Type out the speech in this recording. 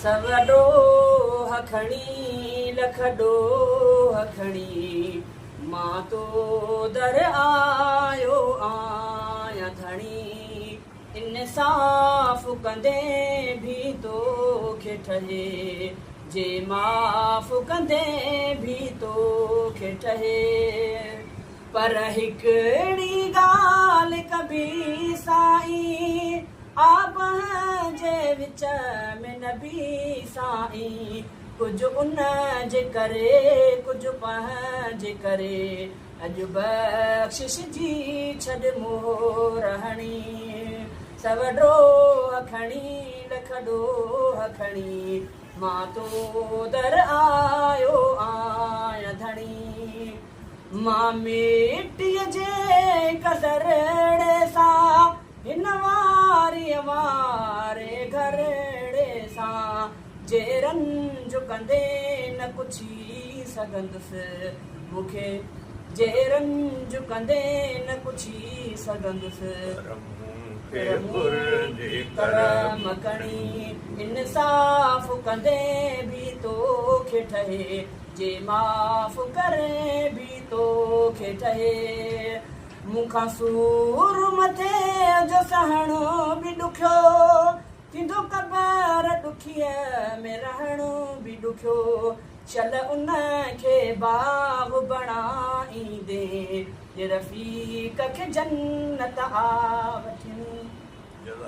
सवॾो खणी लख ॾोह खणी मां तो दर आयो आहियां धणी इंसाफ़ कंदे भी तोखे ठहे जे माफ़ कंदे भी तोखे ठहे पर हिकिड़ी ॻाल्हि कबी साईं आप जे विच में नबी साईं कुझु उन जे करे कुझु पंहिंजे करे अॼु बख़्शिश जी छॾ मोहर हणी सवॾो खणी लख ॾोह खणी मां तो दर आयो आहियां धणी मां मिटीअ जे कज़रड़े सां हिन वारे घरड़े सां जे रंज कंदे न पुछी सघंदुसि मूंखे जे रंज कंदे न पुछी सघंदुसि करम कणी इंसाफ़ कंदे भी तोखे ठहे जे माफ़ करे भी तोखे ठहे मूंखां सूर मथे जो सहणो बि ॾुखियो थींदो क़बर ॾुखीअ में रहणो बि ॾुखियो चल उन खे बाब बणाईंदे रफ़ीक खे जन्नत आ वठणी।